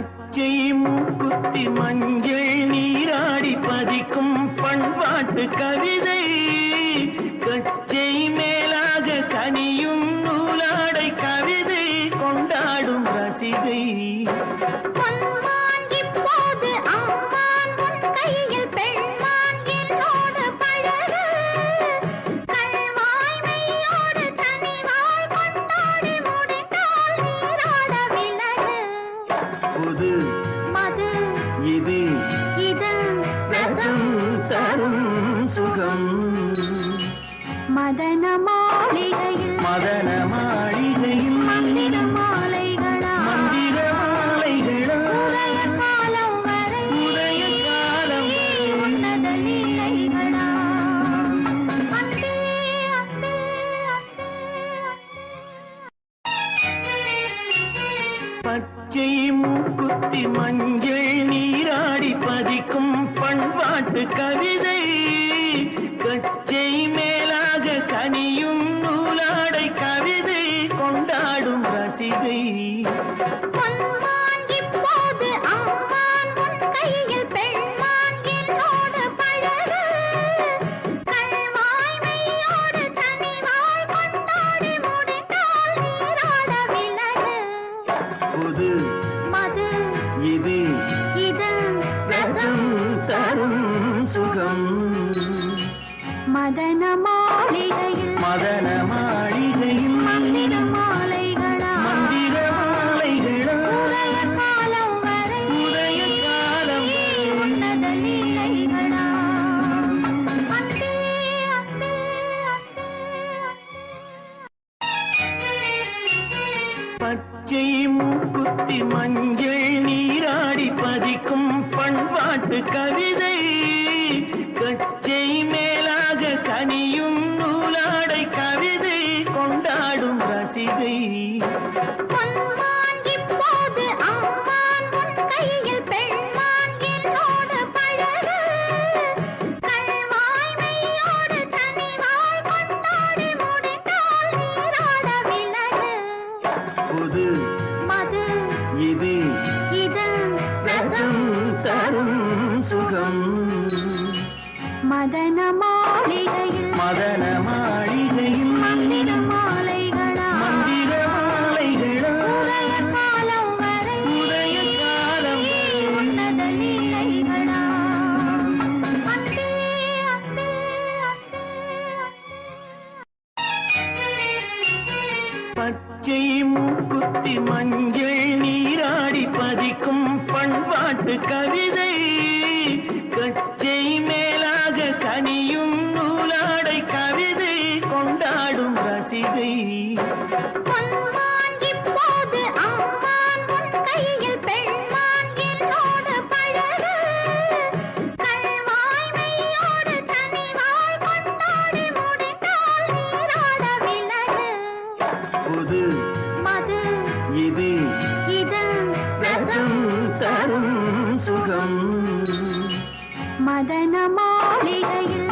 பச்சை மூக்குத்தி மஞ்சள் நீராடி பதிக்கும் பண்பாட்டு கவிதை கச்சை மேலாக கனியும் நூலாடை கவிதை கொண்டாடும் ரசிகை இது ரசம் தரும் சுகம் மதன மாளிகையில் மந்திர மாலைகளா உதய காலம் வரை உன்னத லீலைகளா அன்பே அன்பே பச்சை மூக்குத்தி மஞ்சள் நீராடி பதிக்கும் பண்பாட்டு கவிதை கச்சை மேலாக கனியும் நூலாடை கவிதை கொண்டாடும் ரசிகை இது ரசம் தரும் சுகம் மதன மாளிகையில் மந்திர மாலைகளா உதய காலம் வரை உன்னத லீலைகளா அன்பே அன்பே பச்சை மூக்குத்தி மஞ்சள் நீராடி பதிக்கும் பண்பாட்டு கவிதை கச்சை மேலாக கனியும் நூலாடை கவிதை கொண்டாடும் ரசிகை இது ரசம் தரும் சுகம் மதன மாளிகையில் மந்திர மாலைகளா உதய காலம் வரை உன்னத லீலைகளா அன்பே அன்பே பச்சை மூக்குத்தி மஞ்சள் நீராடி பதிக்கும் பண்பாட்டு கவிதை கச்சை மேலாக கனியும் நூலாடை கவிதை கொண்டாடும் ரசிகை இது ரசம் தரும் சுகம் மதன மாளிகையில்